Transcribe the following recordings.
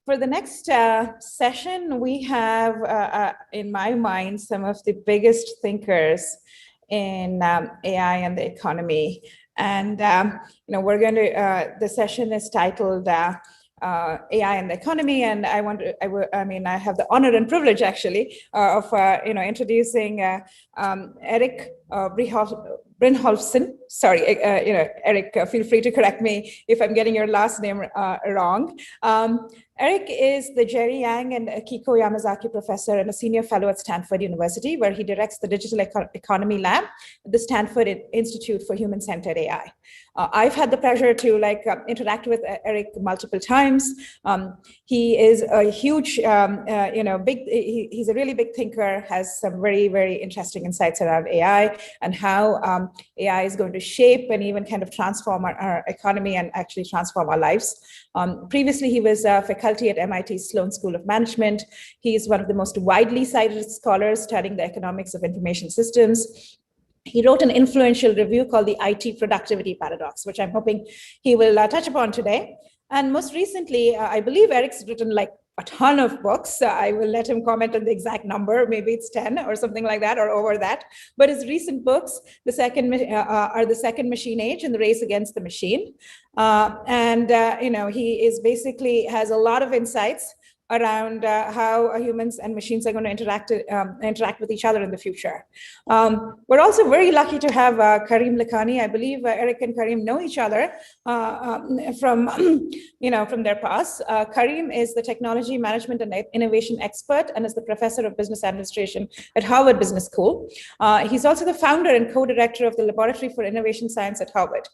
For the next session, we have, in my mind, some of the biggest thinkers in AI and the economy. And we're going to. The session is titled AI and the economy, and I have the honor and privilege actually of introducing Erik Brynjolfsson. Sorry, Erik, feel free to correct me if I'm getting your last name wrong. Erik is the Jerry Yang and Akiko Yamazaki Professor and a Senior Fellow at Stanford University, where he directs the Digital Economy Lab at the Stanford Institute for Human-Centered AI. I've had the pleasure to interact with Erik multiple times. He is a huge, he's a really big thinker, has some very, very interesting insights around AI and how AI is going to shape and even kind of transform our economy and actually transform our lives. Previously, he was faculty at MIT's Sloan School of Management. He is one of the most widely cited scholars studying the economics of information systems. He wrote an influential review called the IT Productivity Paradox, which I'm hoping he will touch upon today. And most recently, I believe Erik's written like a ton of books. I will let him comment on the exact number. Maybe it's 10 or something like that, or over that. But his recent books, the second Machine Age and the Race Against the Machine. He is basically has a lot of insights around how humans and machines are going to interact with each other in the future. We're also very lucky to have Karim Lakhani. I believe Erik and Karim know each other from their past. Karim is the technology management and innovation expert and is the professor of business administration at Harvard Business School. He's also the founder and co-director of the Laboratory for Innovation Science at Harvard.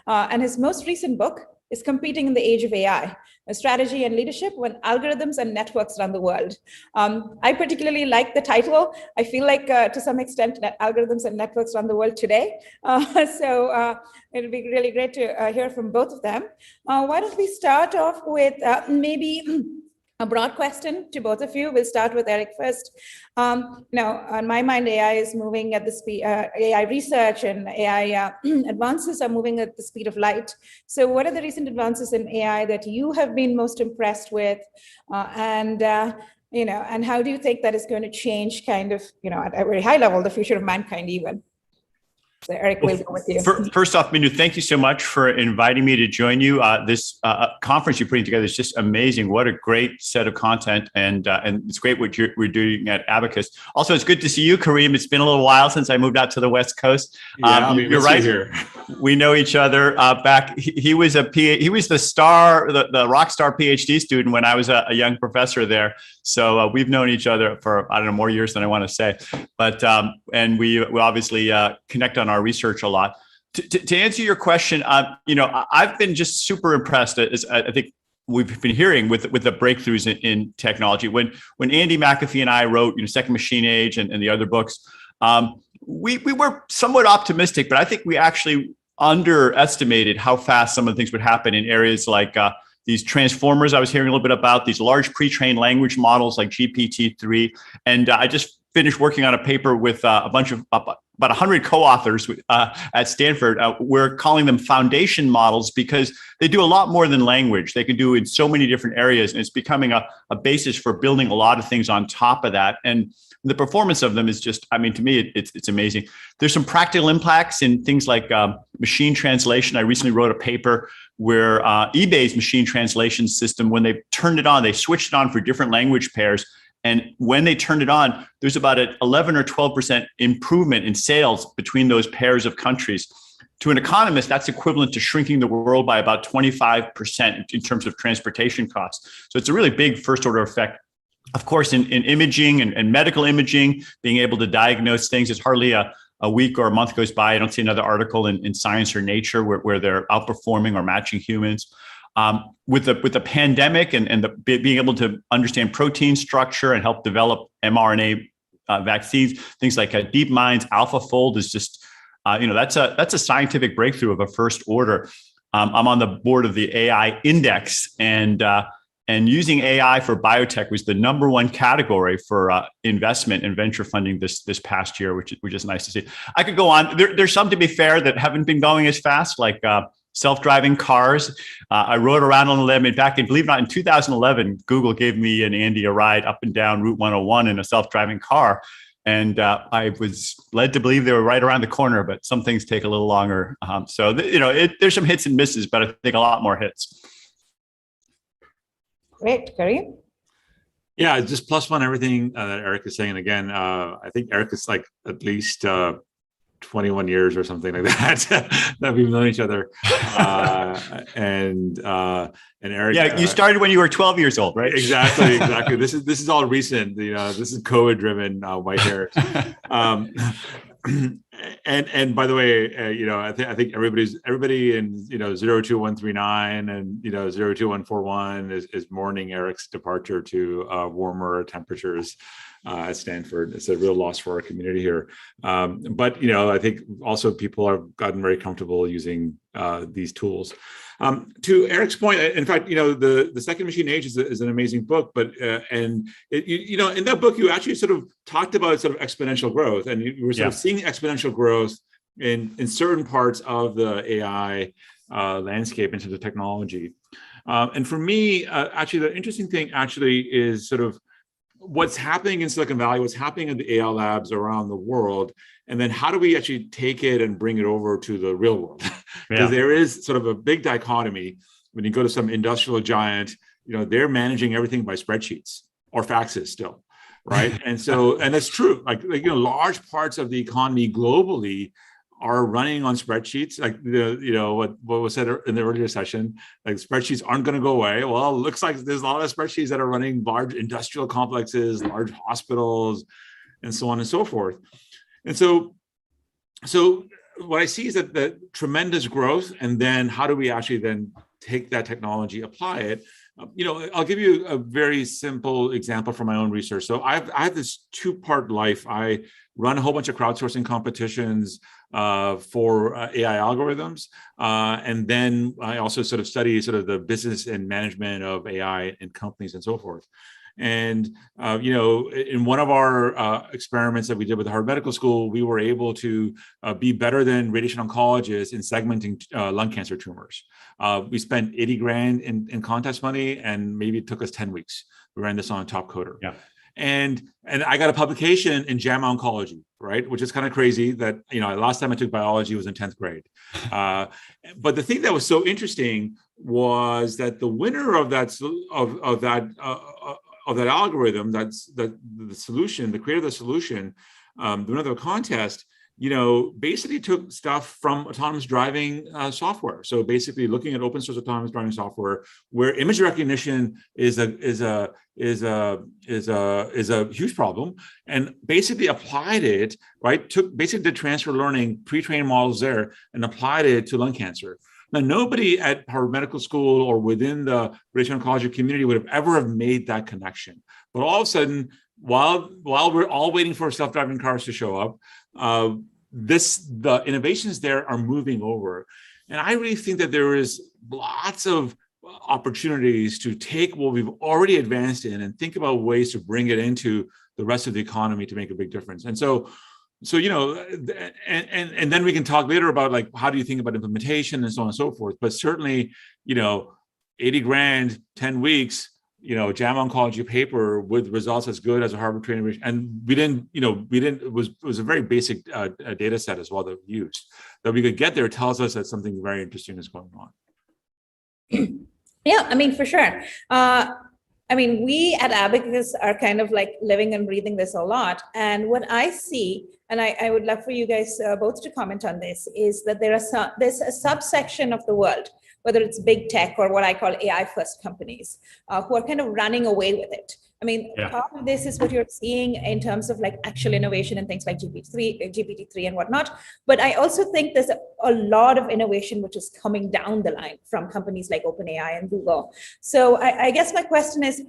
And his most recent book is Competing in the Age of AI, a strategy and leadership when algorithms and networks run the world. I particularly like the title. I feel like to some extent that algorithms and networks run the world today. So it'll be really great to hear from both of them. Why don't we start off with maybe a broad question to both of you. We'll start with Erik first. On my mind, AI is moving at the speed, AI research and AI advances are moving at the speed of light. So what are the recent advances in AI that you have been most impressed with? And how do you think that is going to change kind of, at a very high level, the future of mankind even? So Erik, we'll go with you. First off, Bindu, thank you so much for inviting me to join you. This conference you're putting together is just amazing. What a great set of content, and it's great what we're doing at Abacus. Also, it's good to see you, Karim. It's been a little while since I moved out to the West Coast. You're right. Here. We know each other back. He was the star, the rock star PhD student when I was a young professor there. So we've known each other for, I don't know, more years than I want to say. But and we obviously connect on our research a lot. To answer your question, I've been just super impressed, as I think we've been hearing with the breakthroughs in technology. When Andy McAfee and I wrote, Second Machine Age and the other books, we were somewhat optimistic, but I think we actually underestimated how fast some of the things would happen in areas like these transformers I was hearing a little bit about, these large pre-trained language models like GPT-3. And I just finished working on a paper with a bunch of about 100 co-authors at Stanford. We're calling them foundation models because they do a lot more than language. They can do in so many different areas, and it's becoming a basis for building a lot of things on top of that. And the performance of them is just, to me, it's amazing. There's some practical impacts in things like machine translation. I recently wrote a paper where eBay's machine translation system, when they turned it on, they switched it on for different language pairs. And when they turned it on, there's about an 11 or 12% improvement in sales between those pairs of countries. To an economist, that's equivalent to shrinking the world by about 25% in terms of transportation costs. So it's a really big first order effect. Of course, in imaging and medical imaging, being able to diagnose things, is hardly a week or a month goes by. I don't see another article in Science or Nature where they're outperforming or matching humans. With the pandemic and being able to understand protein structure and help develop mRNA vaccines, things like DeepMind's AlphaFold is just, that's a scientific breakthrough of a first order. I'm on the board of the AI Index, and using AI for biotech was the number one category for investment and venture funding this past year, which is nice to see. I could go on. There's some, to be fair, that haven't been going as fast, like self-driving cars. I rode around on them. In fact, believe it or not, in 2011, Google gave me and Andy a ride up and down Route 101 in a self-driving car. And I was led to believe they were right around the corner, but some things take a little longer. There's some hits and misses, but I think a lot more hits. Great, Karim? Yeah, just plus one everything that Erik is saying. And again, I think Erik is like at least 21 years or something like that that we've known each other. And Erik. Yeah, you started when you were 12 years old, right? Exactly. This is all recent. This is COVID-driven white hair. And by the way, I think everybody in 02139 and 02141 is mourning Erik's departure to warmer temperatures at Stanford. It's a real loss for our community here. But I think also people have gotten very comfortable using these tools. To Erik's point, in fact, the Second Machine Age is an amazing book, but in that book you actually sort of talked about sort of exponential growth, and you were sort of seeing exponential growth in certain parts of the AI landscape into the technology. And for me, actually, the interesting thing actually is sort of what's happening in Silicon Valley, what's happening in the AI labs around the world, and then how do we actually take it and bring it over to the real world? Because there is sort of a big dichotomy when you go to some industrial giant, they're managing everything by spreadsheets or faxes still, right? And that's true. Like large parts of the economy globally are running on spreadsheets. Like what was said in the earlier session, like spreadsheets aren't going to go away. Well, it looks like there's a lot of spreadsheets that are running large industrial complexes, large hospitals, and so on and so forth. And so what I see is that the tremendous growth, and then how do we actually then take that technology, apply it? I'll give you a very simple example from my own research. So I have this two-part life. I run a whole bunch of crowdsourcing competitions for AI algorithms. And then I also sort of study sort of the business and management of AI in companies and so forth. And, in one of our experiments that we did with the Harvard Medical School, we were able to be better than radiation oncologists in segmenting lung cancer tumors. We spent 80 grand in contest money, and maybe it took us 10 weeks. We ran this on a top coder. Yeah. And I got a publication in JAMA Oncology, right? Which is kind of crazy that, last time I took biology was in 10th grade. But the thing that was so interesting was that the winner of that algorithm, the solution, the creator of the solution, the winner of the contest, basically took stuff from autonomous driving software. So basically looking at open source autonomous driving software where image recognition is a huge problem, and basically applied it, right? Did transfer learning, pre-trained models there, and applied it to lung cancer. Now, nobody at Harvard Medical School or within the radiation oncology community would have ever made that connection. But all of a sudden, while we're all waiting for self-driving cars to show up, the innovations there are moving over. And I really think that there is lots of opportunities to take what we've already advanced in and think about ways to bring it into the rest of the economy to make a big difference. And so and then we can talk later about like, how do you think about implementation and so on and so forth. But certainly, 80 grand, 10 weeks, JAMA Oncology paper with results as good as a Harvard training, and it was a very basic data set as well that we used. That we could get there tells us that something very interesting is going on. Yeah, for sure. We at Abacus are kind of like living and breathing this a lot. And what I see, and I would love for you guys both to comment on this, is that there's a subsection of the world, whether it's big tech or what I call AI first companies, who are kind of running away with it. Part of this is what you're seeing in terms of like actual innovation and things like GPT-3 and whatnot. But I also think there's a lot of innovation which is coming down the line from companies like OpenAI and Google. So I guess my question is,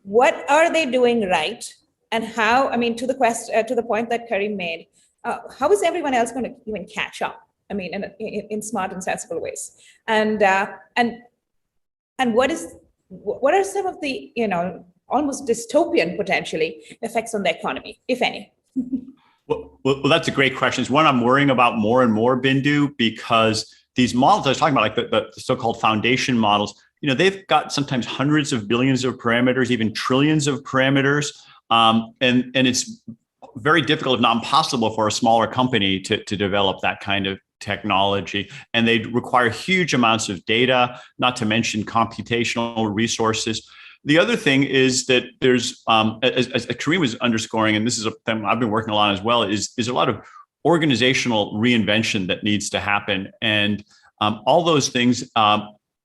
what are they doing right? And how, to the point that Karim made, how is everyone else going to even catch up? In smart and sensible ways. And what are some of the, almost dystopian potentially effects on the economy, if any? Well, that's a great question. It's one I'm worrying about more and more, Bindu, because these models I was talking about, like the so-called foundation models, they've got sometimes hundreds of billions of parameters, even trillions of parameters. And it's very difficult, if not impossible, for a smaller company to develop that kind of technology. And they require huge amounts of data, not to mention computational resources. The other thing is that there's, as Karim was underscoring, and this is a thing I've been working a lot on as well, is a lot of organizational reinvention that needs to happen. And all those things,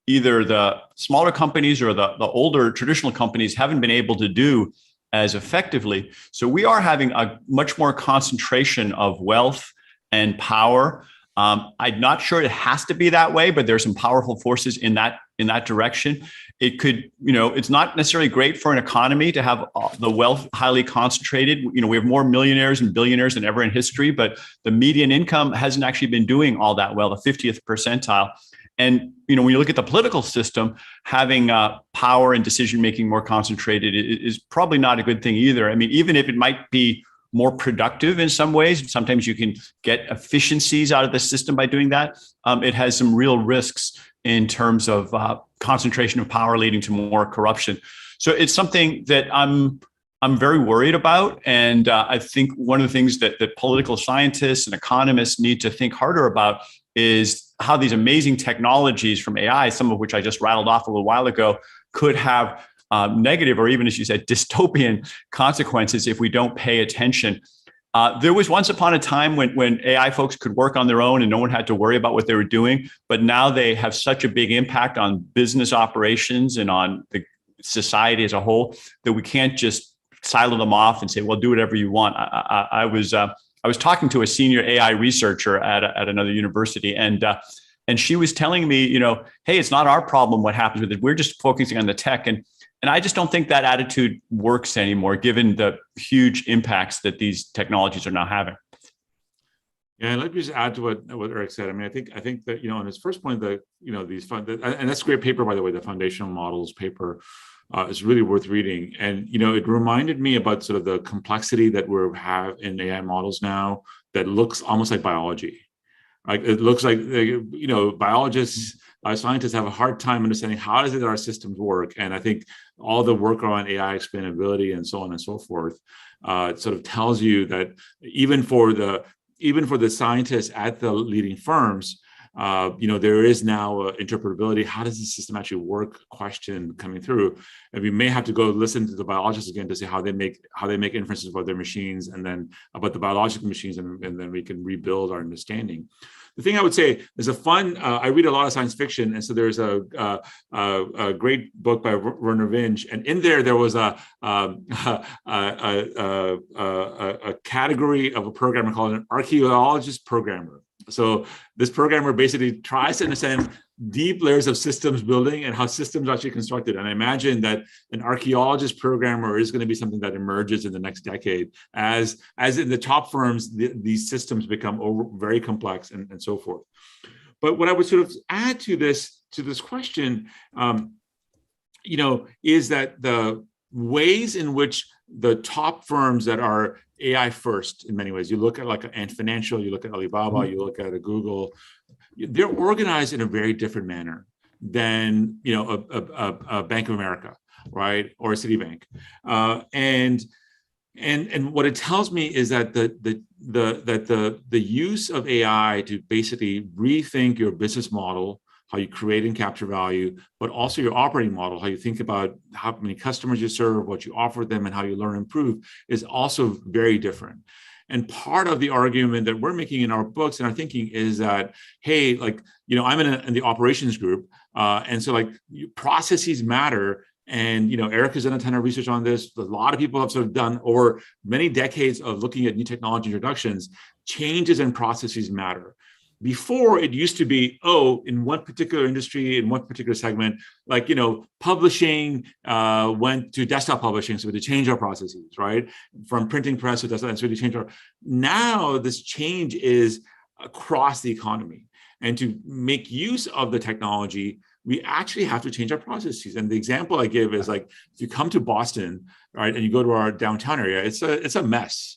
either the smaller companies or the older traditional companies haven't been able to do as effectively. So we are having a much more concentration of wealth and power. I'm not sure it has to be that way, but there's some powerful forces in that direction. It could, it's not necessarily great for an economy to have the wealth highly concentrated. We have more millionaires and billionaires than ever in history, but the median income hasn't actually been doing all that well, the 50th percentile. And when you look at the political system, having power and decision-making more concentrated is probably not a good thing either. I mean, even if it might be more productive in some ways, sometimes you can get efficiencies out of the system by doing that. It has some real risks in terms of concentration of power leading to more corruption. So it's something that I'm very worried about. And I think one of the things that political scientists and economists need to think harder about is how these amazing technologies from AI, some of which I just rattled off a little while ago, could have negative, or even, as you said, dystopian consequences if we don't pay attention. There was once upon a time when AI folks could work on their own and no one had to worry about what they were doing. But now they have such a big impact on business operations and on the society as a whole that we can't just silo them off and say, well, do whatever you want. I was talking to a senior AI researcher at another university, and she was telling me, hey, it's not our problem what happens with it. We're just focusing on the tech. And I just don't think that attitude works anymore, given the huge impacts that these technologies are now having. Yeah, and let me just add to what Erik said. I mean, I think that, on his first point, that, and that's a great paper, by the way, the foundational models paper. Is really worth reading. And, it reminded me about sort of the complexity that we have in AI models now that looks almost like biology. Like it looks like, biologists, scientists have a hard time understanding how is it that our systems work. And I think all the work around AI explainability and so on and so forth sort of tells you that even for the scientists at the leading firms, there is now interpretability. How does the system actually work? Question coming through, and we may have to go listen to the biologists again to see how they make inferences about their machines, and then about the biological machines, and then we can rebuild our understanding. The thing I would say is a fun. I read a lot of science fiction, and so there's a great book by Werner Vinge, and in there was a category of a programmer called an archaeologist programmer. So this programmer basically tries to understand deep layers of systems building and how systems are actually constructed. And I imagine that an archaeologist programmer is going to be something that emerges in the next decade as in the top firms, these systems become very complex and so forth. But what I would sort of add to this question, is that the ways in which the top firms that are AI first, in many ways, you look at like Ant Financial, you look at Alibaba, you look at Google, they're organized in a very different manner than a Bank of America, right, or a Citibank, and what it tells me is that the use of AI to basically rethink your business model, how you create and capture value, but also your operating model, how you think about how many customers you serve, what you offer them, and how you learn and improve is also very different. And part of the argument that we're making in our books and our thinking is that, hey, like, I'm in the operations group. And so like processes matter. And, Erik has done a ton of research on this. A lot of people have sort of done over many decades of looking at new technology introductions. Changes in processes matter. Before, it used to be, in one particular industry, in one particular segment, like, publishing went to desktop publishing, so we had to change our processes, right? From printing press to desktop, and so we had to change our. Now, this change is across the economy. And to make use of the technology, we actually have to change our processes. And the example I give is like, if you come to Boston, right, and you go to our downtown area, it's a mess.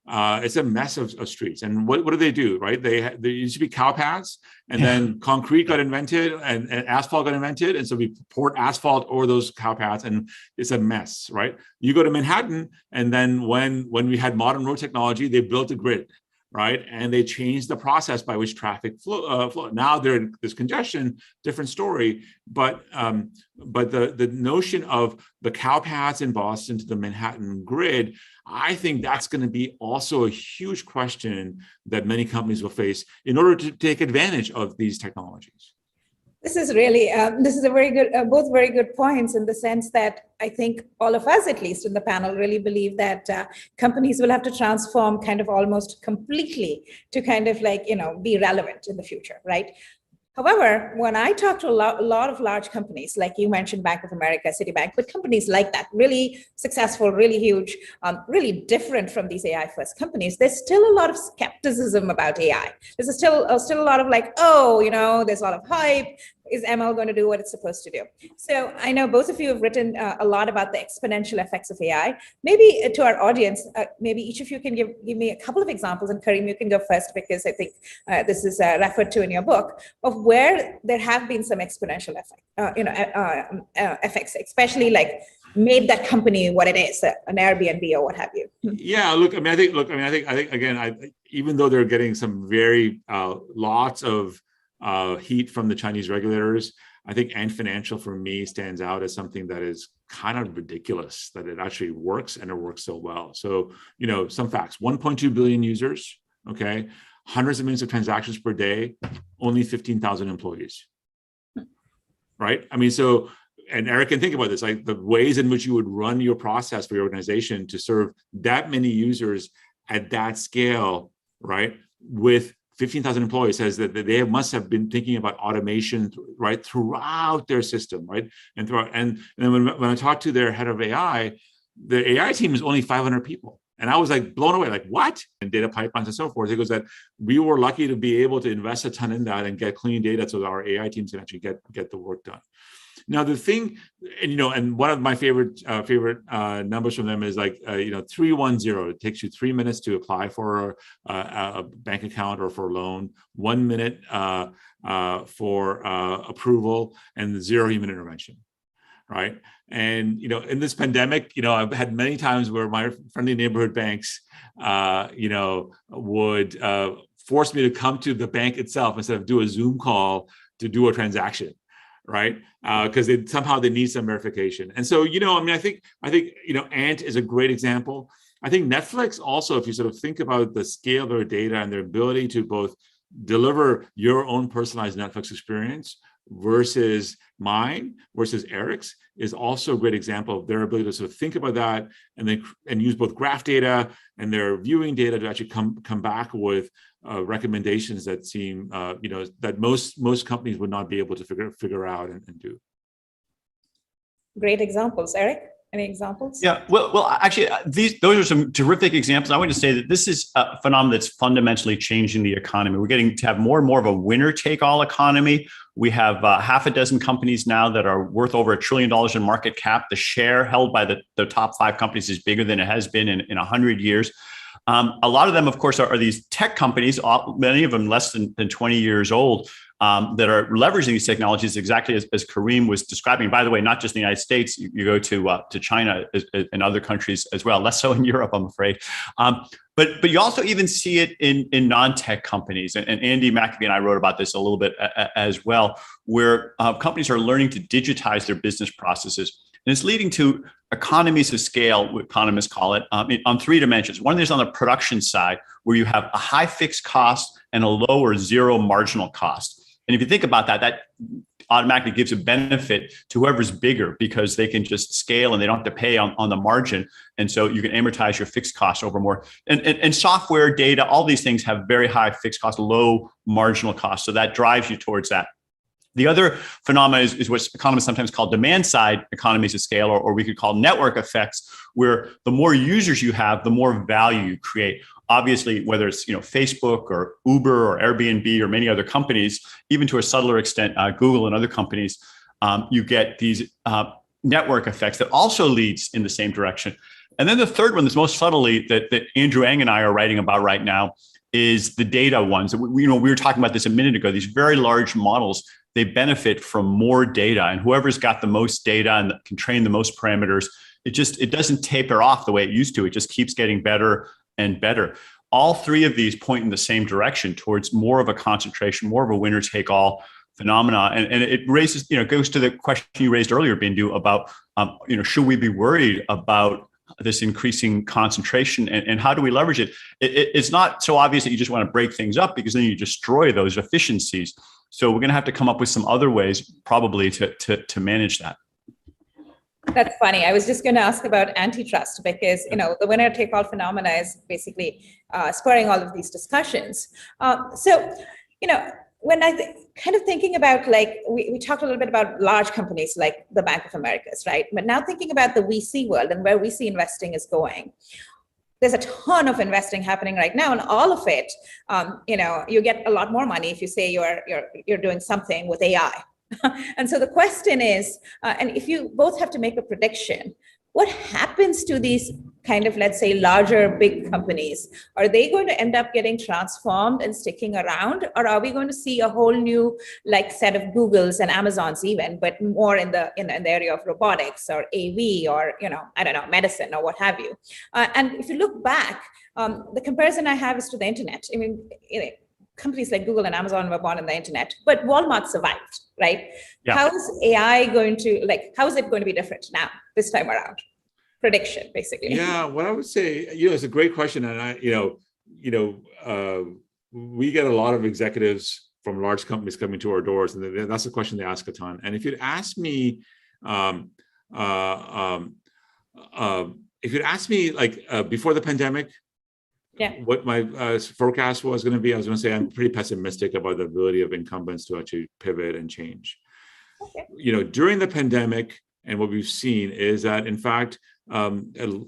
it's a mess of streets. And what do they do, right? There used to be cow paths, and then concrete got invented and asphalt got invented. And so we poured asphalt over those cow paths, and it's a mess, right? You go to Manhattan, and then when we had modern road technology, they built a grid, right? And they changed the process by which traffic flow. Now there's congestion, different story. But the notion of the cow paths in Boston to the Manhattan grid, I think that's going to be also a huge question that many companies will face in order to take advantage of these technologies. This is really, this is a very good, both very good points in the sense that I think all of us, at least in the panel, really believe that companies will have to transform kind of almost completely to kind of like, be relevant in the future, right? However, when I talk to a lot of large companies, like you mentioned, Bank of America, Citibank, but companies like that, really successful, really huge, really different from these AI-first companies, there's still a lot of skepticism about AI. There's still a lot of like, there's a lot of hype. Is ML going to do what it's supposed to do? So I know both of you have written a lot about the exponential effects of AI. Maybe to our audience, maybe each of you can give me a couple of examples, and Karim, you can go first because I think this is referred to in your book, of where there have been some exponential effects, especially like made that company what it is, an Airbnb or what have you. Yeah, I think again, even though they're getting some very lots of heat from the Chinese regulators, I think Ant Financial for me stands out as something that is kind of ridiculous that it actually works, and it works so well. So, some facts: 1.2 billion users, okay, hundreds of millions of transactions per day, only 15,000 employees, right? I mean, so, and Eric can think about this, like the ways in which you would run your process for your organization to serve that many users at that scale, right, with 15,000 employees, says that they must have been thinking about automation, right, throughout their system, right, and then when I talked to their head of AI, the AI team is only 500 people, and I was like blown away, like what? And data pipelines and so forth. It goes that we were lucky to be able to invest a ton in that and get clean data so that our AI teams can actually get the work done. Now the thing, and one of my favorite numbers from them is like 310. It takes you 3 minutes to apply for a bank account or for a loan, 1 minute for approval, and 0 human intervention, right? And in this pandemic, I've had many times where my friendly neighborhood banks, would force me to come to the bank itself instead of do a Zoom call to do a transaction, right? Because somehow they need some verification. And so, I think Ant is a great example. I think Netflix also, if you sort of think about the scale of their data and their ability to both deliver your own personalized Netflix experience versus mine versus Eric's, is also a great example of their ability to sort of think about that and use both graph data and their viewing data to actually come back with recommendations that seem that most companies would not be able to figure out and do. Great examples. Eric, any examples? Yeah, well, actually, those are some terrific examples. I want to say that this is a phenomenon that's fundamentally changing the economy. We're getting to have more and more of a winner-take-all economy. We have half a dozen companies now that are worth over $1 trillion in market cap. The share held by the top 5 companies is bigger than it has been in 100 years. A lot of them, of course, are these tech companies, many of them less than 20 years old, that are leveraging these technologies exactly as Karim was describing. By the way, not just in the United States, you go to China and other countries as well, less so in Europe, I'm afraid. But you also even see it in non-tech companies. And Andy McAfee and I wrote about this a little bit as well, where companies are learning to digitize their business processes. And it's leading to economies of scale, what economists call it, on 3 dimensions. One is on the production side, where you have a high fixed cost and a low or zero marginal cost. And if you think about that, that automatically gives a benefit to whoever's bigger, because they can just scale and they don't have to pay on the margin. And so you can amortize your fixed costs over more. And software, data, all these things have very high fixed costs, low marginal costs. So that drives you towards that. The other phenomenon is what economists sometimes call demand side economies of scale, or we could call network effects, where the more users you have, the more value you create. Obviously, whether it's Facebook or Uber or Airbnb or many other companies, even to a subtler extent, Google and other companies, you get these network effects that also leads in the same direction. And then the third one that's most subtly that Andrew Ng and I are writing about right now is the data ones. We were talking about this a minute ago. These very large models, they benefit from more data, and whoever's got the most data and can train the most parameters, it doesn't taper off the way it used to. It just keeps getting better and better. All three of these point in the same direction towards more of a concentration, more of a winner take all phenomena. And it raises, goes to the question you raised earlier, Bindu, about, should we be worried about this increasing concentration and how do we leverage it? It's not so obvious that you just want to break things up, because then you destroy those efficiencies. So we're going to have to come up with some other ways probably to manage that. That's funny. I was just going to ask about antitrust, because the winner take all phenomena is basically spurring all of these discussions. When kind of thinking about, like, we talked a little bit about large companies like the Bank of Americas, right? But now thinking about the VC world and where VC investing is going, there's a ton of investing happening right now, and all of it, you get a lot more money if you say you're doing something with AI. And so the question is, and if you both have to make a prediction, what happens to these kind of, let's say, larger, big companies? Are they going to end up getting transformed and sticking around? Or are we going to see a whole new set of Googles and Amazons even, but more in the area of robotics or AV or, I don't know, medicine or what have you? And if you look back, the comparison I have is to the internet. I mean, companies like Google and Amazon were born on the internet, but Walmart survived, right? Yeah. How is AI going to, how is it going to be different now, this time around? Prediction, basically. Yeah, what I would say, it's a great question. And we get a lot of executives from large companies coming to our doors, and that's a question they ask a ton. And if you'd asked me, before the pandemic, what my forecast was going to be, I was going to say I'm pretty pessimistic about the ability of incumbents to actually pivot and change. Okay. During the pandemic, and what we've seen is that, in fact, a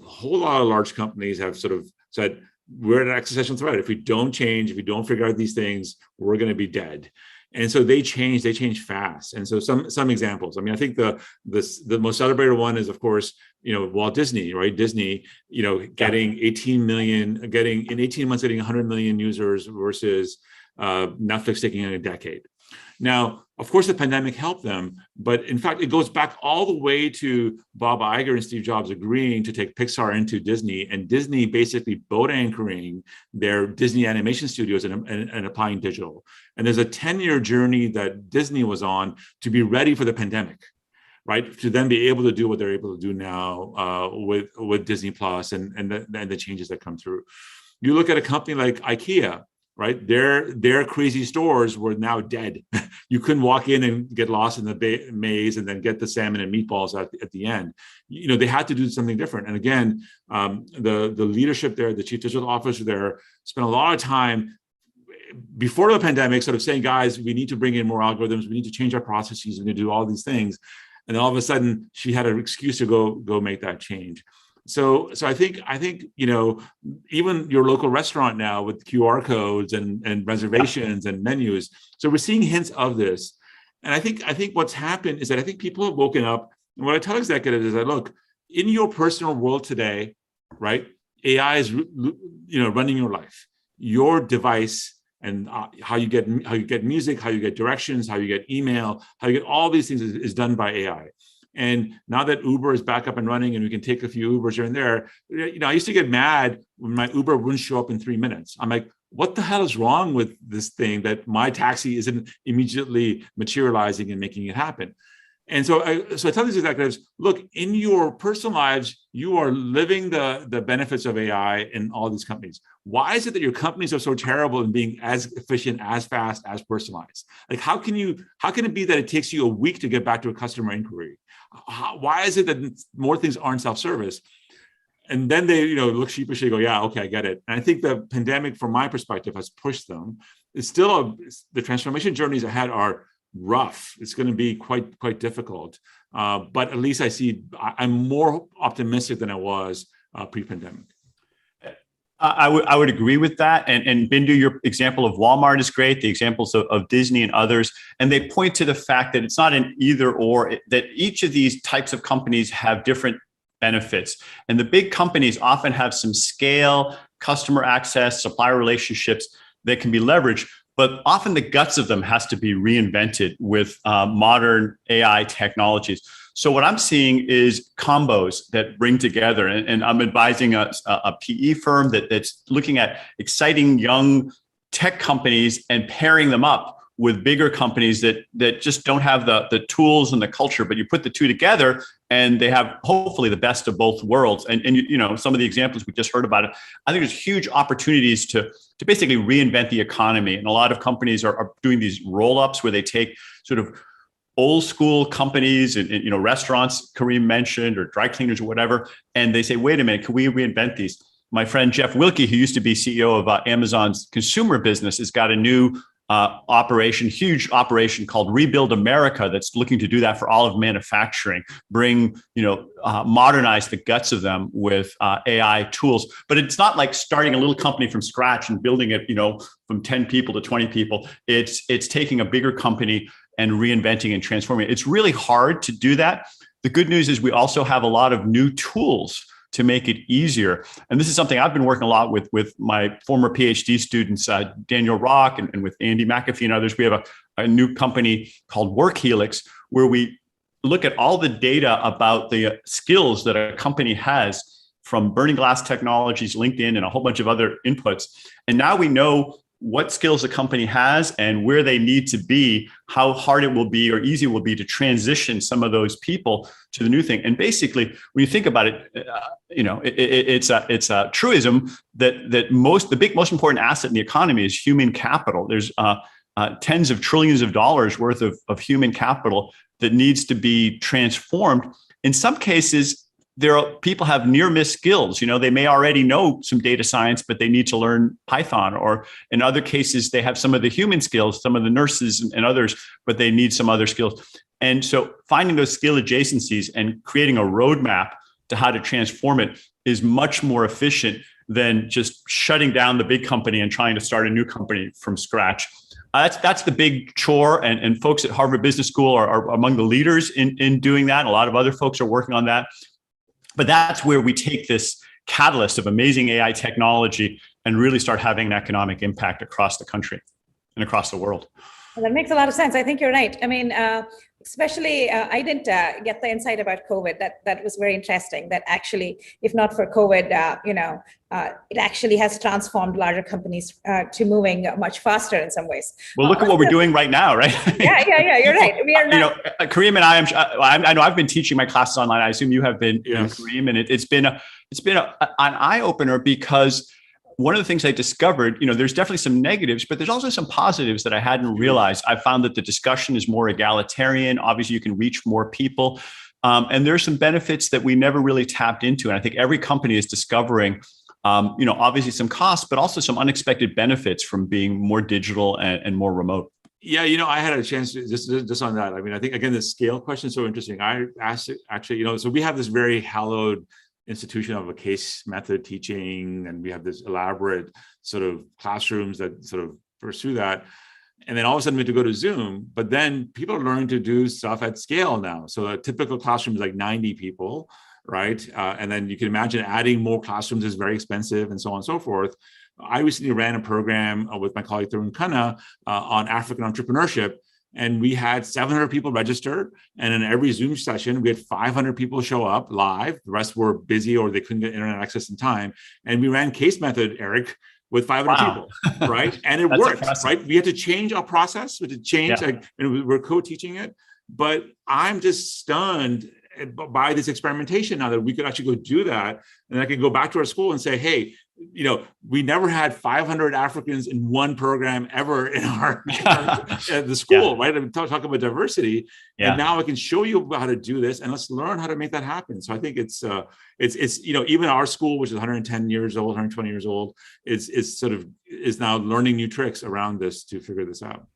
whole lot of large companies have sort of said, we're at an existential threat. If we don't change, if we don't figure out these things, we're going to be dead. And so they change fast. And so some examples, I mean, I think the most celebrated one is, of course, Walt Disney, right? Disney, getting 18 months, getting 100 million users versus Netflix taking a decade. Now, of course, the pandemic helped them, but in fact, it goes back all the way to Bob Iger and Steve Jobs agreeing to take Pixar into Disney, and Disney basically boat anchoring their Disney animation studios and applying digital. And there's a 10-year journey that Disney was on to be ready for the pandemic, right? To then be able to do what they're able to do now with Disney Plus and the changes that come through. You look at a company like IKEA, right? Their crazy stores were now dead. You couldn't walk in and get lost in the maze and then get the salmon and meatballs at the end. They had to do something different. And again, the leadership there, the chief digital officer there, spent a lot of time before the pandemic sort of saying, guys, we need to bring in more algorithms. We need to change our processes. We need to do all these things. And then all of a sudden, she had an excuse to go make that change. So I think even your local restaurant now with QR codes and reservations and menus. So we're seeing hints of this, and I think what's happened is that I think people have woken up. And what I tell executives is that, look, in your personal world today, right? AI is running your life, your device, and how you get music, how you get directions, how you get email, how you get all these things is done by AI. And now that Uber is back up and running and we can take a few Ubers here and there, I used to get mad when my Uber wouldn't show up in 3 minutes. I'm like, what the hell is wrong with this thing that my taxi isn't immediately materializing and making it happen? And so I tell these executives, look, in your personal lives, you are living the benefits of AI in all these companies. Why is it that your companies are so terrible in being as efficient, as fast, as personalized? Like, how can it be that it takes you a week to get back to a customer inquiry? Why is it that more things aren't self-service? And then they, look sheepishly, go, yeah, okay, I get it. And I think the pandemic, from my perspective, has pushed them. It's still the transformation journeys ahead are rough. It's going to be quite difficult. But at least I'm more optimistic than I was pre-pandemic. I would agree with that. And Bindu, your example of Walmart is great. The examples of Disney and others, and they point to the fact that it's not an either or, that each of these types of companies have different benefits. And the big companies often have some scale, customer access, supplier relationships that can be leveraged, but often the guts of them has to be reinvented with modern AI technologies. So what I'm seeing is combos that bring together, and I'm advising a PE firm that's looking at exciting young tech companies and pairing them up with bigger companies that just don't have the tools and the culture, but you put the two together and they have hopefully the best of both worlds. And you know, some of the examples we just heard about it, I think there's huge opportunities to basically reinvent the economy. And a lot of companies are doing these roll-ups where they take sort of old school companies and you know, restaurants Karim mentioned, or dry cleaners or whatever, and they say, wait a minute, can we reinvent these? My friend Jeff Wilke, who used to be CEO of Amazon's consumer business, has got a new huge operation called Rebuild America that's looking to do that for all of manufacturing, bring, you know, modernize the guts of them with AI tools. But it's not like starting a little company from scratch and building it, you know, from 10 people to 20 people. It's taking a bigger company and reinventing and transforming it. It's really hard to do that. The good news is we also have a lot of new tools to make it easier. And this is something I've been working a lot with my former PhD students, Daniel Rock and with Andy McAfee and others. We have a new company called WorkHelix, where we look at all the data about the skills that a company has from Burning Glass Technologies, LinkedIn, and a whole bunch of other inputs. And now we know what skills a company has and where they need to be, how hard it will be or easy it will be to transition some of those people to the new thing. And basically, when you think about it, you know, it's a truism that the most important asset in the economy is human capital. There's tens of trillions of dollars worth of human capital that needs to be transformed. In some cases, people have near miss skills. You know, they may already know some data science, but they need to learn Python. Or in other cases, they have some of the human skills, some of the nurses and others, but they need some other skills. And so finding those skill adjacencies and creating a roadmap to how to transform it is much more efficient than just shutting down the big company and trying to start a new company from scratch. That's the big chore, and folks at Harvard Business School are among the leaders in doing that. A lot of other folks are working on that. But that's where we take this catalyst of amazing AI technology and really start having an economic impact across the country and across the world. Well, that makes a lot of sense. I think you're right. I mean, especially, I didn't get the insight about COVID. That was very interesting. That actually, if not for COVID, it actually has transformed larger companies to moving much faster in some ways. Well, look at what we're doing right now, right? Yeah. You're right. We are not. You know, Karim and I know I've been teaching my classes online. I assume you have been, yes. Karim, and it's been an eye opener, because one of the things I discovered, you know, there's definitely some negatives, but there's also some positives that I hadn't realized. I found that the discussion is more egalitarian. Obviously, you can reach more people. And there's some benefits that we never really tapped into. And I think every company is discovering, you know, obviously some costs, but also some unexpected benefits from being more digital and more remote. Yeah, you know, I had a chance to just on that. I mean, I think, again, the scale question is so interesting. I asked actually, you know, so we have this very hallowed institution of a case method teaching, and we have this elaborate sort of classrooms that sort of pursue that. And then all of a sudden we have to go to Zoom, but then people are learning to do stuff at scale now. So a typical classroom is like 90 people, right? And then you can imagine adding more classrooms is very expensive, and so on and so forth. I recently ran a program with my colleague Tarun Khanna on African entrepreneurship. And we had 700 people registered. And in every Zoom session, we had 500 people show up live. The rest were busy or they couldn't get internet access in time. And we ran case method, Erik, with 500 people, right? And it worked, impressive. Right? We had to change our process. We had to change, and we're co-teaching it. But I'm just stunned by this experimentation now that we could actually go do that. And I can go back to our school and say, hey, you know, we never had 500 Africans in one program ever in the school, right? I mean, talk about diversity. And now I can show you how to do this, and let's learn how to make that happen. So I think it's you know, even our school, which is 110 years old, 120 years old, is now learning new tricks around this to figure this out.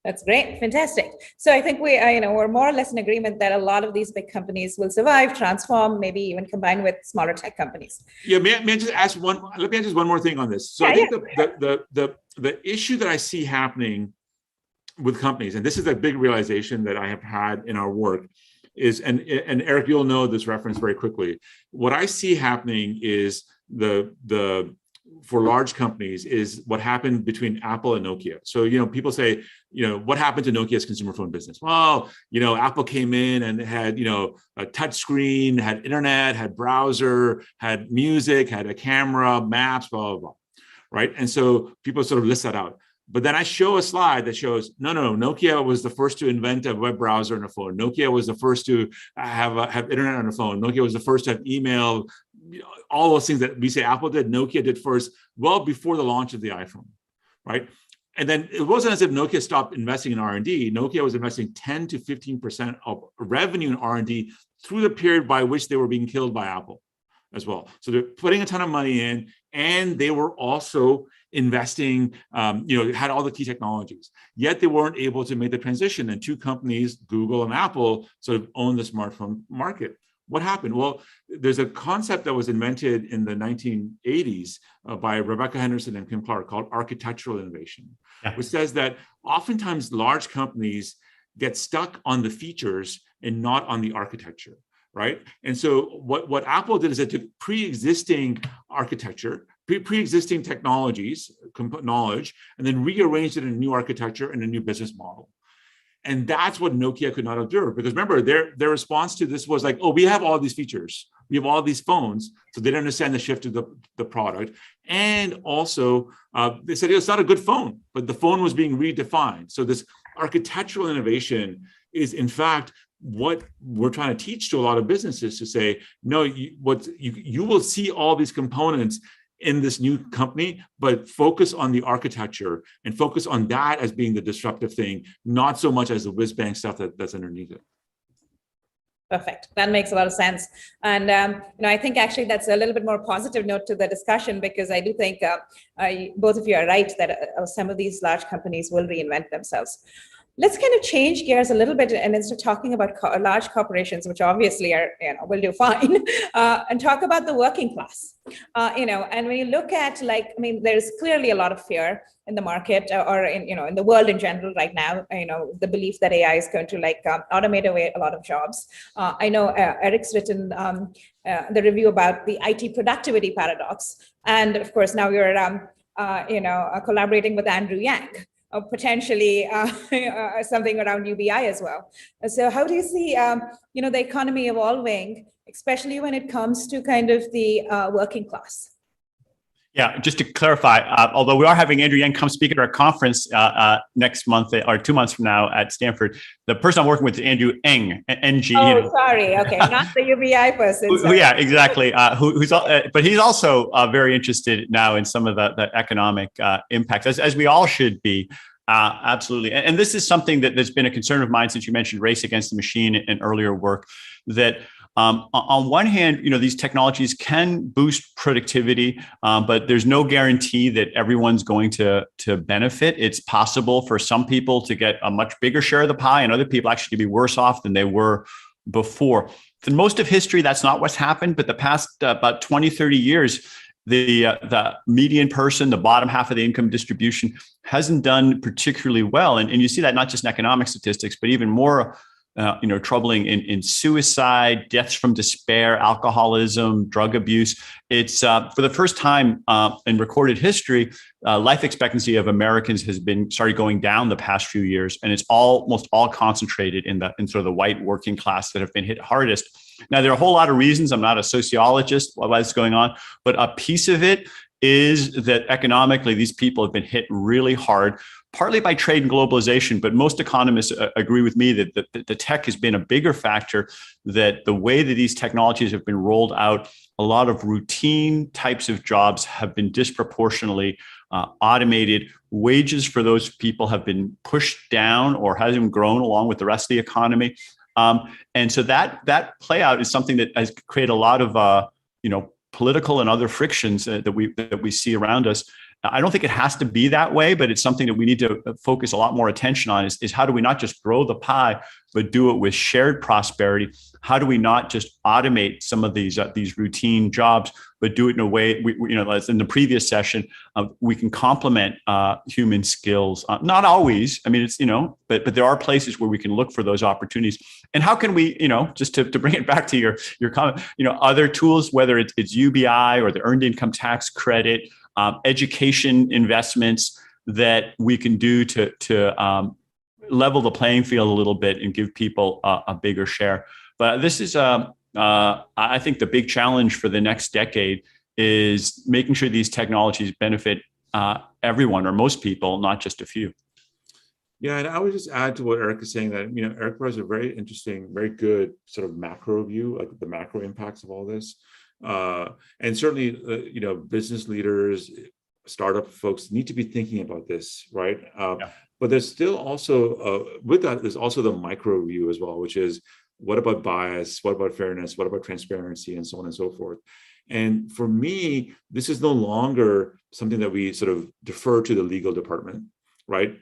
That's great. Fantastic. So I think we're more or less in agreement that a lot of these big companies will survive, transform, maybe even combine with smaller tech companies. Yeah. May I just ask let me ask just one more thing on this. So I think the issue that I see happening with companies, and this is a big realization that I have had in our work, is, and Eric, you'll know this reference very quickly. What I see happening is for large companies is what happened between Apple and Nokia. So, people say, what happened to Nokia's consumer phone business? Well, Apple came in and had, a touch screen, had internet, had browser, had music, had a camera, maps, blah, blah, blah. Right. And so people sort of list that out. But then I show a slide that shows, no, Nokia was the first to invent a web browser on a phone. Nokia was the first to have internet on a phone. Nokia was the first to have email, all those things that we say Apple did, Nokia did first, well before the launch of the iPhone, right? And then it wasn't as if Nokia stopped investing in R&D. Nokia was investing 10 to 15% of revenue in R&D through the period by which they were being killed by Apple as well. So they're putting a ton of money in, and they were also investing, had all the key technologies, yet they weren't able to make the transition. And two companies, Google and Apple, sort of own the smartphone market. What happened? Well, there's a concept that was invented in the 1980s by Rebecca Henderson and Kim Clark called architectural innovation, which says that oftentimes large companies get stuck on the features and not on the architecture, right? And so what Apple did is it took pre-existing architecture, pre-existing technologies, knowledge, and then rearranged it in a new architecture and a new business model. And that's what Nokia could not observe, because remember, their response to this was like, oh, we have all these features, we have all these phones. So they didn't understand the shift to the product. And also they said it's not a good phone, but the phone was being redefined. So this architectural innovation is in fact what we're trying to teach to a lot of businesses, to say, no, you will see all these components in this new company, but focus on the architecture and focus on that as being the disruptive thing, not so much as the whiz bang stuff that's underneath it. Perfect. That makes a lot of sense. And, I think actually that's a little bit more positive note to the discussion, because I do think both of you are right that some of these large companies will reinvent themselves. Let's kind of change gears a little bit, and instead of talking about large corporations, which obviously are, will do fine, and talk about the working class. And when you look at, there's clearly a lot of fear in the market, or in the world in general right now. The belief that AI is going to automate away a lot of jobs. I know Erik's written the review about the IT productivity paradox, and of course now you're collaborating with Andrew Yang. Potentially something around UBI as well. So how do you see, the economy evolving, especially when it comes to kind of the working class? Yeah, just to clarify, although we are having Andrew Yang come speak at our conference next month or 2 months from now at Stanford, the person I'm working with is Andrew Ng, N-G. Oh, sorry. Okay, not the UBI person. Yeah, exactly. But he's also very interested now in some of the economic impacts, as we all should be. Absolutely. And this is something that's been a concern of mine since you mentioned race against the machine in earlier work, that on one hand, these technologies can boost productivity, but there's no guarantee that everyone's going to benefit. It's possible for some people to get a much bigger share of the pie, and other people actually to be worse off than they were before. For most of history, that's not what's happened, but the past about 20, 30 years, the median person, the bottom half of the income distribution, hasn't done particularly well. And you see that not just in economic statistics, but even more troubling in suicide, deaths from despair, alcoholism, drug abuse. It's for the first time in recorded history, life expectancy of Americans has started going down the past few years, and it's almost all concentrated in sort of the white working class that have been hit hardest. Now, there are a whole lot of reasons. I'm not a sociologist why this is going on, but a piece of it is that economically, these people have been hit really hard, partly by trade and globalization. But most economists agree with me that the tech has been a bigger factor, that the way that these technologies have been rolled out, a lot of routine types of jobs have been disproportionately automated. Wages for those people have been pushed down or hasn't grown along with the rest of the economy. And so that play out is something that has created a lot of political and other frictions that we see around us. I don't think it has to be that way, but it's something that we need to focus a lot more attention on is how do we not just grow the pie but do it with shared prosperity? How do we not just automate some of these routine jobs, but do it in a way, as in the previous session, we can complement human skills. Not always. I mean, it's, but there are places where we can look for those opportunities. And how can we, just to bring it back to your comment, other tools, whether it's UBI or the Earned Income Tax Credit, education investments that we can do to level the playing field a little bit and give people a bigger share. But this is, I think, the big challenge for the next decade is making sure these technologies benefit everyone or most people, not just a few. Yeah, and I would just add to what Erik is saying that, Erik provides a very interesting, very good sort of macro view, like the macro impacts of all this. And certainly, business leaders, startup folks need to be thinking about this, right? Yeah. But there's still also, with that, there's also the micro view as well, which is, what about bias? What about fairness? What about transparency, and so on and so forth? And for me, this is no longer something that we sort of defer to the legal department, right?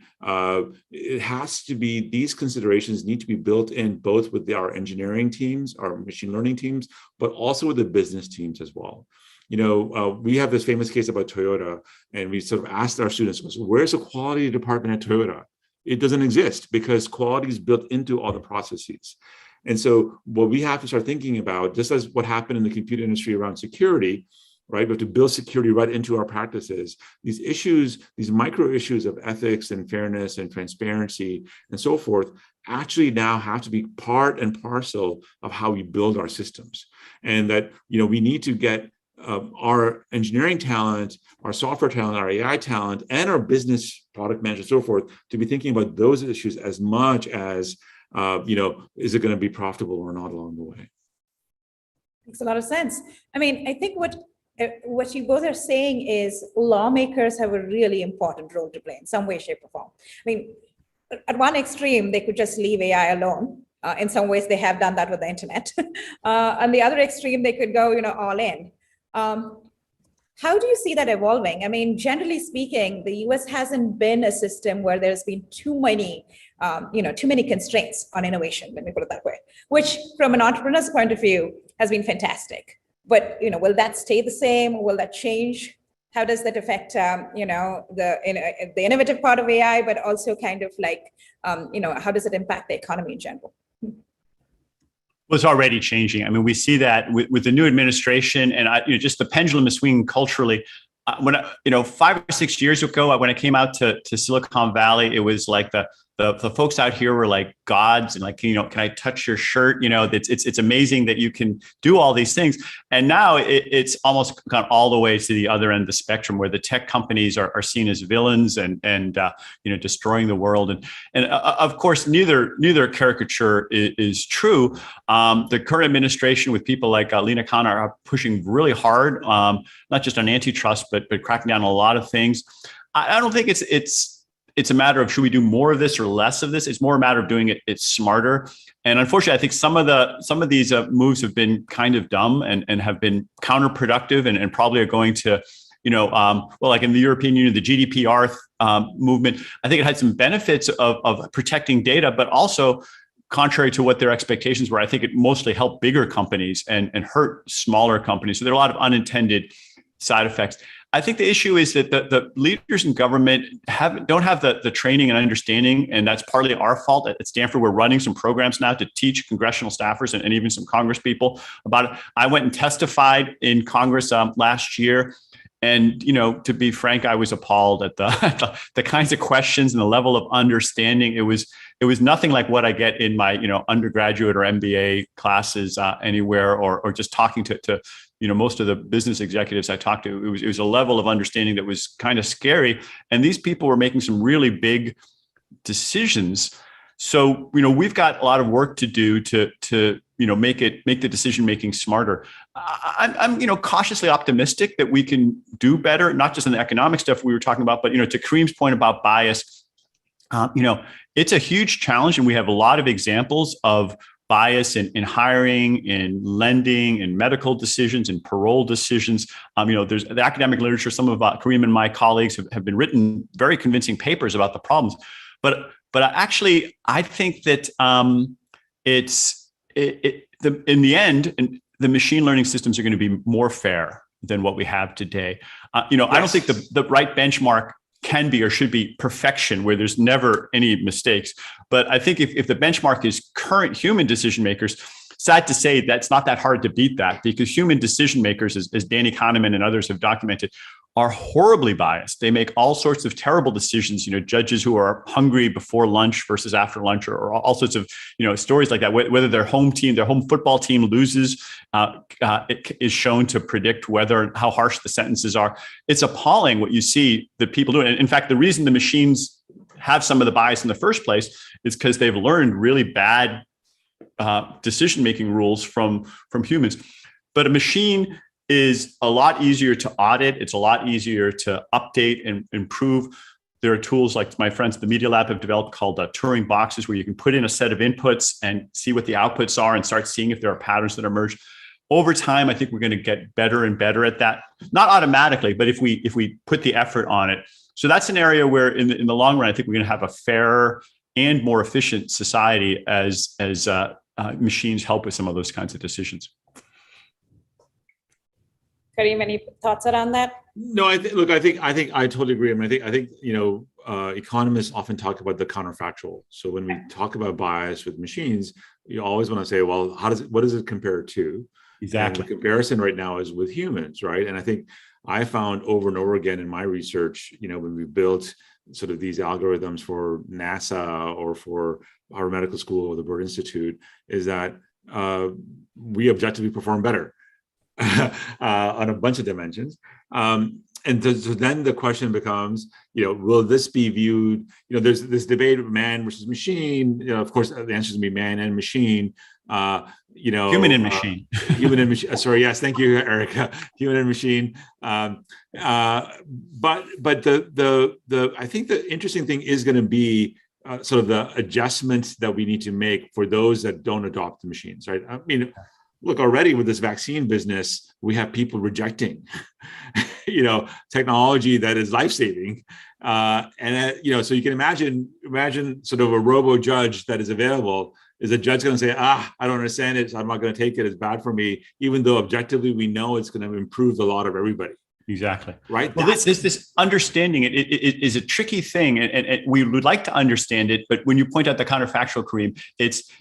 It has to be, these considerations need to be built in both with our engineering teams, our machine learning teams, but also with the business teams as well. We have this famous case about Toyota, and we sort of asked our students, where's the quality department at Toyota? It doesn't exist because quality is built into all the processes. And so what we have to start thinking about, just as what happened in the computer industry around security, right? We have to build security right into our practices. These issues, these micro issues of ethics and fairness and transparency and so forth, actually now have to be part and parcel of how we build our systems. And that, we need to get our engineering talent, our software talent, our AI talent, and our business product management and so forth to be thinking about those issues as much as, is it going to be profitable or not along the way? Makes a lot of sense. I mean, I think what you both are saying is lawmakers have a really important role to play in some way, shape, or form. I mean, at one extreme, they could just leave AI alone. In some ways, they have done that with the internet. On the other extreme, they could go, all in. How do you see that evolving? I mean, generally speaking, the US hasn't been a system where there's been too many constraints on innovation, let me put it that way, which from an entrepreneur's point of view has been fantastic. But, will that stay the same? Will that change? How does that affect, the innovative part of AI, but also kind of like, how does it impact the economy in general? Well, it's already changing. I mean, we see that with the new administration, and just the pendulum is swinging culturally. When 5 or 6 years ago, when I came out to Silicon Valley, it was like the folks out here were like gods, and like, can I touch your shirt? It's amazing that you can do all these things. And now it's almost gone all the way to the other end of the spectrum, where the tech companies are seen as villains and destroying the world. And of course, neither caricature is true. The current administration, with people like Lina Khan, are pushing really hard, not just on antitrust, but cracking down on a lot of things. I don't think it's a matter of should we do more of this or less of this. It's more a matter of doing it smarter. And unfortunately, I think some of these moves have been kind of dumb and have been counterproductive and probably are going to, like in the European Union, the GDPR movement. I think it had some benefits of protecting data, but also, contrary to what their expectations were, I think it mostly helped bigger companies and hurt smaller companies. So there are a lot of unintended side effects. I think the issue is that the leaders in government don't have the training and understanding, and that's partly our fault. At Stanford, we're running some programs now to teach congressional staffers and even some Congress people about it. I went and testified in Congress last year, and to be frank, I was appalled at the kinds of questions and the level of understanding. It was nothing like what I get in my undergraduate or MBA classes anywhere, or just talking to most of the business executives I talked to. It was a level of understanding that was kind of scary. And these people were making some really big decisions. So, we've got a lot of work to do to make the decision making smarter. I'm cautiously optimistic that we can do better, not just in the economic stuff we were talking about, but to Karim's point about bias, it's a huge challenge, and we have a lot of examples of bias in hiring, in lending, in medical decisions, in parole decisions. There's the academic literature. Some of Karim and my colleagues have been written very convincing papers about the problems. But actually, I think that in the end, the machine learning systems are going to be more fair than what we have today. I don't think the right benchmark can be or should be perfection, where there's never any mistakes. But I think if the benchmark is current human decision makers, sad to say, that's not that hard to beat that, because human decision makers, as Danny Kahneman and others have documented, are horribly biased. They make all sorts of terrible decisions, judges who are hungry before lunch versus after lunch, or all sorts of, stories like that. Whether their home football team loses, it is shown to predict how harsh the sentences are. It's appalling what you see that people do. And in fact, the reason the machines have some of the bias in the first place is because they've learned really bad decision-making rules from humans. But a machine is a lot easier to audit. It's a lot easier to update and improve. There are tools like my friends at the Media Lab have developed called Turing boxes, where you can put in a set of inputs and see what the outputs are and start seeing if there are patterns that emerge. Over time, I think we're going to get better and better at that. Not automatically, but if we put the effort on it. So that's an area where in the long run, I think we're going to have a fairer and more efficient society as machines help with some of those kinds of decisions. Karim, any thoughts around that? No, I think I totally agree. I mean, I think economists often talk about the counterfactual. So when we talk about bias with machines, you always want to say, well, what does it compare to? Exactly. And the comparison right now is with humans, right? And I think I found over and over again in my research, when we built sort of these algorithms for NASA or for Harvard Medical School or the Broad Institute, is that we objectively perform better on a bunch of dimensions. And so then the question becomes, will this be viewed, there's this debate of man versus machine. Of course, the answer is going to be man and machine. Human and machine. Human and machine. Sorry, yes, thank you, Erik. Human and machine. But I think the interesting thing is going to be sort of the adjustments that we need to make for those that don't adopt the machines, right? I mean, look, already with this vaccine business, we have people rejecting, technology that is life-saving. So you can imagine sort of a robo judge that is available. Is a judge going to say, I don't understand it, so I'm not going to take it, it's bad for me, even though objectively we know it's going to improve the lot of everybody. Exactly. Right. Well, this understanding it is a tricky thing, and we would like to understand it. But when you point out the counterfactual, Karim, it's,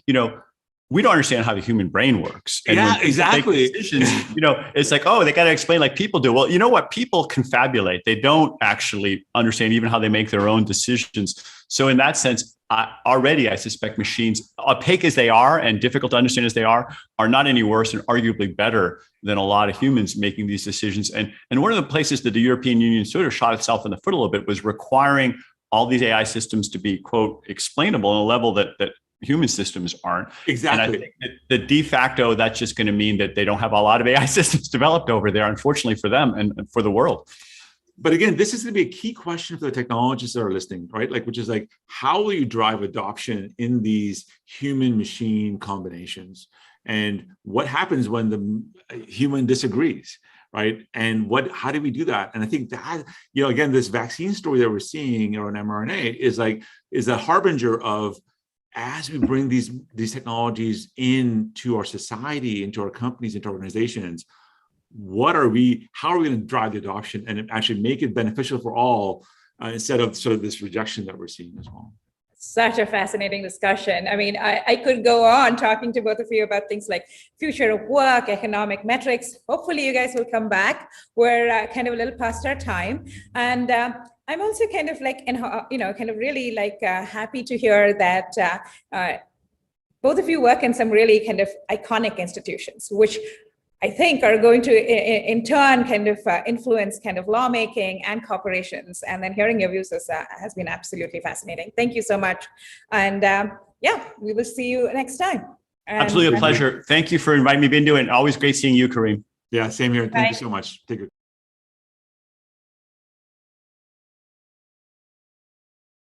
we don't understand how the human brain works. And yeah, exactly. Decisions, it's like, they got to explain like people do. Well, you know what? People confabulate. They don't actually understand even how they make their own decisions. So in that sense, already, I suspect machines, opaque as they are and difficult to understand as they are not any worse and arguably better than a lot of humans making these decisions. And one of the places that the European Union sort of shot itself in the foot a little bit was requiring all these AI systems to be, quote, explainable on a level that human systems aren't. Exactly. And I think that the de facto, that's just going to mean that they don't have a lot of AI systems developed over there, unfortunately for them and for the world. But again, this is going to be a key question for the technologists that are listening, right? Which is how will you drive adoption in these human-machine combinations? And what happens when the human disagrees, right? And how do we do that? And I think that, again, this vaccine story that we're seeing around mRNA is a harbinger of, as we bring these technologies into our society, into our companies, into organizations, how are we going to drive the adoption and actually make it beneficial for all instead of sort of this rejection that we're seeing as well? Such a fascinating discussion. I mean, I could go on talking to both of you about things like future of work, economic metrics. Hopefully you guys will come back. We're kind of a little past our time. And I'm also kind of really happy to hear that both of you work in some really kind of iconic institutions, which I think are going to in turn kind of influence kind of lawmaking and corporations. And then hearing your views has been absolutely fascinating. Thank you so much. And we will see you next time. Absolutely a pleasure. Thank you for inviting me, Bindu, and always great seeing you, Karim. Yeah, same here. Thank you so much. Take care.